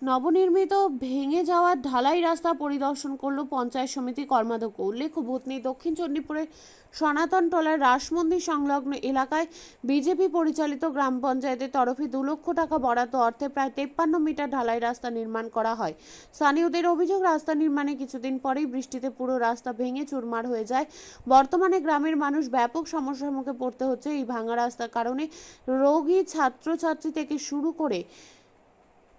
নবনির্মিত ভেঙে যাওয়া ঢালাই রাস্তা পরিদর্শন করল পঞ্চায়েত সমিতি কর্মাধ্যক্ষ। উল্লেখ্য, ভূতনি দক্ষিণ চণ্ডীপুরের সনাতন টলার রাস মন্দির সংলগ্ন এলাকায় বিজেপি পরিচালিত গ্রাম পঞ্চায়েতের তরফে 2 লক্ষ টাকা বরাদ্দ অর্থে প্রায় 53 মিটার ঢালাই রাস্তা নির্মাণ করা হয়। স্থানীয়দের অভিযোগ, রাস্তা নির্মাণে কিছুদিন পরেই বৃষ্টিতে পুরো রাস্তা ভেঙে চুরমার হয়ে যায়। বর্তমানে গ্রামের মানুষ ব্যাপক সমস্যার মুখে পড়তে হচ্ছে। এই ভাঙা রাস্তার কারণে রোগী, ছাত্রছাত্রী থেকে শুরু করে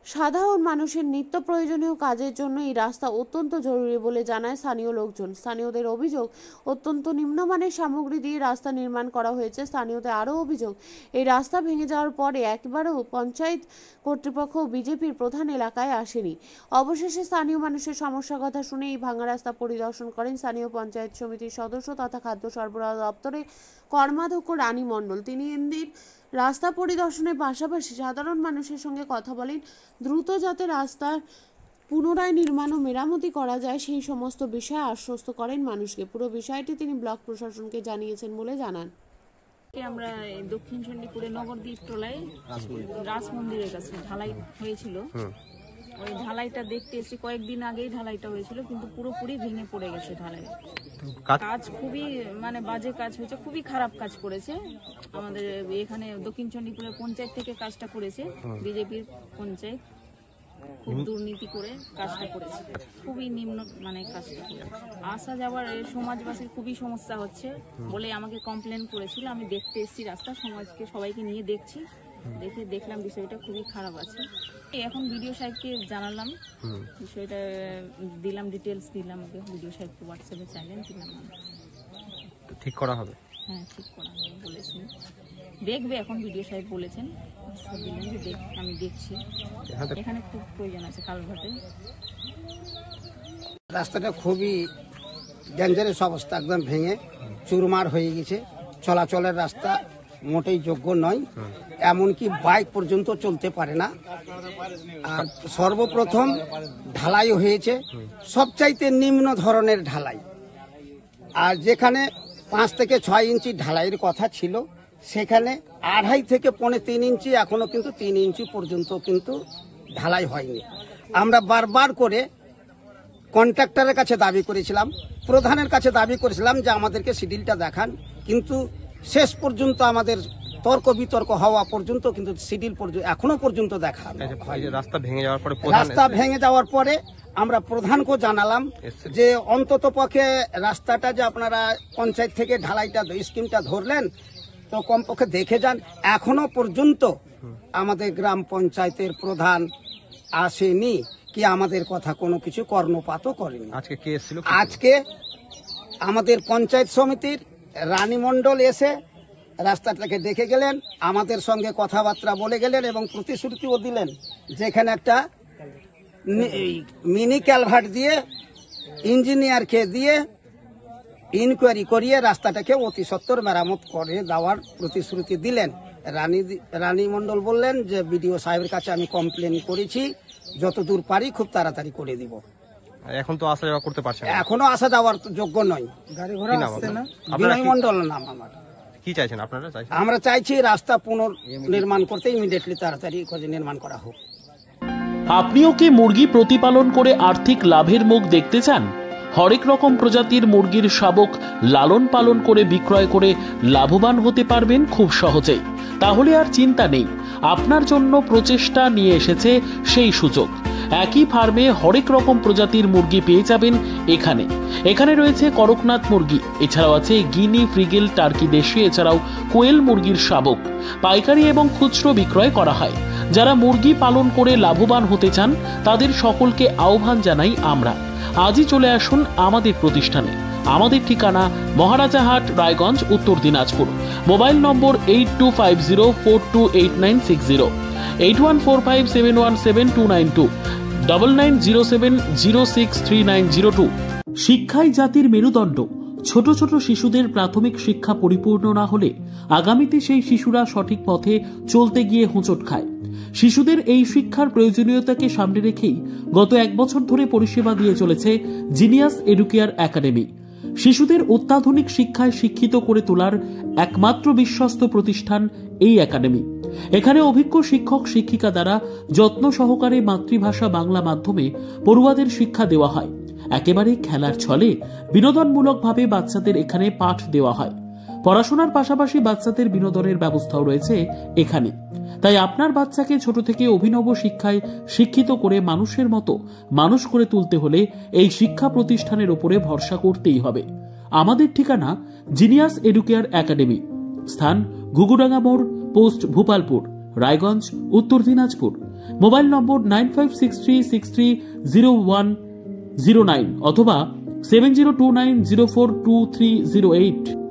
সাধারণ মানুষের নিত্য প্রয়োজনীয় কাজের জন্য এই রাস্তা অত্যন্ত জরুরি বলে জানায় স্থানীয় লোকজন। স্থানীয়দের অভিযোগ, অত্যন্ত নিম্নমানের সামগ্রী দিয়ে রাস্তা নির্মাণ করা হয়েছে। স্থানীয়দের আরও অভিযোগ, এই রাস্তা ভেঙে যাওয়ার পরে একবারও পঞ্চায়েত কর্তৃপক্ষ বিজেপির প্রধান এলাকায় আসেনি। অবশেষে স্থানীয় মানুষের সমস্যার কথা শুনে এই ভাঙা রাস্তা পরিদর্শন করেন স্থানীয় পঞ্চায়েত সমিতির সদস্য তথা খাদ্য সরবরাহ দপ্তরের কর্মাধ্যক্ষ রানী মণ্ডল। তিনি এদিন রাস্তা পরিদর্শনের পাশাপাশি সাধারণ মানুষের সঙ্গে কথা বলেন। দ্রুত যাতে রাস্তার পুনরায় নির্মাণ ও মেরামতি করা যায় সেই সমস্ত বিষয়ে আশ্বস্ত করেন মানুষকে। পুরো বিষয়টি তিনি ব্লক প্রশাসনকে জানিয়েছেন বলে জানান। আমরা দক্ষিণ চণ্ডীপুরে নগরদ্বীপ টোলায় রাস মন্দিরের কাছে ঢালাই হয়েছিল। ওই ঢালাইটা দেখতে এসেছি, কয়েকদিন আগেই ঢালাইটা হয়েছিল, কিন্তু পুরোপুরি ভেঙে পড়ে গেছে ঢালাই। কাজ খুবই বাজে কাজ হয়েছে, খুবই খারাপ কাজ করেছে। আমাদের এখানে দক্ষিণ চণ্ডীপুরের পঞ্চায়েত থেকে কাজটা করেছে, বিজেপির পঞ্চায়েত খুব দুর্নীতি করে কাজটা করেছে, খুবই নিম্ন কাজটা করে আসা যাওয়ার সমাজবাসীর খুবই সমস্যা হচ্ছে বলে আমাকে কমপ্লেন করেছিল। আমি দেখতে এসেছি রাস্তা, সমাজকে সবাইকে নিয়ে দেখছি, দেখলাম বিষয়টা খুবই খারাপ আছে। এখন বিডিও সাহেবকে জানালাম বিষয়টা, দিলাম ডিটেলস দিলাম, বিডিও সাহেবকে হোয়াটসঅ্যাপে চাইলেন, দিলাম। ঠিক করা হবে? হ্যাঁ, ঠিক করা হবে বলেছেন, দেখবে। এখন বিডিও সাহেব বলেছেন যে আমি দেখছি। এখানে খুব প্রয়োজন আছে কালভার্টে। রাস্তাটা খুবই ডেঞ্জারাস অবস্থা, একদম ভেঙে চুরমার হয়ে গেছে। চলাচলের রাস্তা মোটেই যোগ্য নয়, এমনকি বাইক পর্যন্ত চলতে পারে না। আর সর্বপ্রথম ঢালাই হয়েছে সবচাইতে নিম্ন ধরনের ঢালাই, আর যেখানে 5 থেকে 6 ইঞ্চি ঢালাইয়ের কথা ছিল সেখানে 2.5 থেকে 3.25 ইঞ্চি, এখনো কিন্তু 3 ইঞ্চি পর্যন্ত কিন্তু ঢালাই হয়নি। আমরা বারবার করে কন্ট্রাক্টরের কাছে দাবি করেছিলাম, প্রধানের কাছে দাবি করেছিলাম যে আমাদেরকে শিডিউলটা দেখান, কিন্তু শেষ পর্যন্ত আমাদের তর্ক বিতর্ক হওয়া পর্যন্ত কিন্তু শিডিউল এখনো পর্যন্ত দেখা। রাস্তা ভেঙে যাওয়ার পরে আমরা প্রধানকে জানালাম যে অন্তত পক্ষে রাস্তাটা যে আপনারা পঞ্চায়েত থেকে ঢালাইটা স্কিমটা ধরলেন, তো কমপক্ষে দেখে যান। এখনো পর্যন্ত আমাদের গ্রাম পঞ্চায়েতের প্রধান আসেনি, কি আমাদের কথা কোনো কিছু কর্ণপাতও করেনি। আজকে আমাদের পঞ্চায়েত সমিতির রানী মণ্ডল এসে রাস্তাটাকে দেখে গেলেন, আমাদের সঙ্গে কথাবার্তা বলে গেলেন এবং প্রতিশ্রুতিও দিলেন যেখানে একটা মিনি ক্যালভার্ট দিয়ে ইঞ্জিনিয়ারকে দিয়ে ইনকোয়ারি করিয়ে রাস্তাটাকে অতি সত্বর মেরামত করে দেওয়ার প্রতিশ্রুতি দিলেন। রানী মণ্ডল বললেন যে বিডিও সাহেবের কাছে আমি কমপ্লেন করেছি, যতদূর পারি খুব তাড়াতাড়ি করে দিব। এখন তো আসা যাওয়া করতে পারছেন? এখনো আসা যাওয়ার যোগ্য নয়। গাড়ি ঘোড়া আসছে না। বিনয় মণ্ডল নাম আমার। কি চাইছেন আপনারা? আমরা চাইছি রাস্তা পুনর্নির্মাণ করতে ইমিডিয়েটলি তাড়াতাড়ি নির্মাণ করা হোক। আপনিও কি মুরগি প্রতিপালন করে আর্থিক লাভের মুখ দেখতে চান? হরেক রকম প্রজাতির মুরগির শাবক লালন পালন করে বিক্রয় করে লাভবান হতে পারবেন খুব সহজেই। তাহলে আর চিন্তা নেই, আপনার জন্য প্রচেষ্টা নিয়ে এসেছে সেই সুযোগ। একই ফার্মে হরেক রকম প্রজাতির মুরগি পেয়ে যাবেন এখানে রয়েছে করকনাথ মুরগি, এছাড়াও আছে গিনি, ফ্রিগেল, টার্কি দেশি, এছাড়াও কোয়েল মুরগির শাবক। পাইকারি এবং খুচরো বিক্রয় করা হয়। যারা মুরগি পালন করে লাভবান হতে চান তাদের সকলকে আহ্বান জানাই আমরা। আজই চলে আসুন আমাদের প্রতিষ্ঠানে। আমাদের ঠিকানা মহারাজাহাট, রায়গঞ্জ, উত্তর দিনাজপুর। মোবাইল নম্বর 8250428960, 8145717292, 9907063902। শিক্ষাই জাতির মেরুদণ্ড। ছোট ছোট শিশুদের প্রাথমিক শিক্ষা পরিপূর্ণ না হলে আগামীতে সেই শিশুরা সঠিক পথে চলতে গিয়ে হোঁচট খায়। শিশুদের এই শিক্ষার প্রয়োজনীয়তাকে সামনে রেখেই গত 1 বছর ধরে পরিষেবা দিয়ে চলেছে জিনিয়াস এডুকেয়ার একাডেমি। শিশুদের অত্যাধুনিক শিক্ষায় শিক্ষিত করে তোলার একমাত্র বিশ্বস্ত প্রতিষ্ঠান এই একাডেমি। এখানে অভিজ্ঞ শিক্ষক শিক্ষিকা দ্বারা যত্ন সহকারে মাতৃভাষা বাংলা মাধ্যমে পড়ুয়াদের শিক্ষা দেওয়া হয়। একেবারে খেলার ছলে বিনোদনমূলকভাবে বাচ্চাদের এখানে পাঠ দেওয়া হয়। পড়াশোনার পাশাপাশি বাচ্চাদের বিনোদনের ব্যবস্থাও রয়েছে এখানে। তাই আপনার বাচ্চাকে ছোট থেকে অভিনব শিক্ষায় শিক্ষিত করে মানুষের মতো মানুষ করে তুলতে হলে এই শিক্ষা প্রতিষ্ঠানের উপরে ভরসা করতেই হবে। আমাদের ঠিকানা জিনিয়াস এডুকেয়ার একাডেমি, স্থান ঘুঘুডাঙ্গা মোড়, পোস্ট ভূপালপুর, রায়গঞ্জ, উত্তর দিনাজপুর। মোবাইল নম্বর 9563630109 অথবা 7029042308।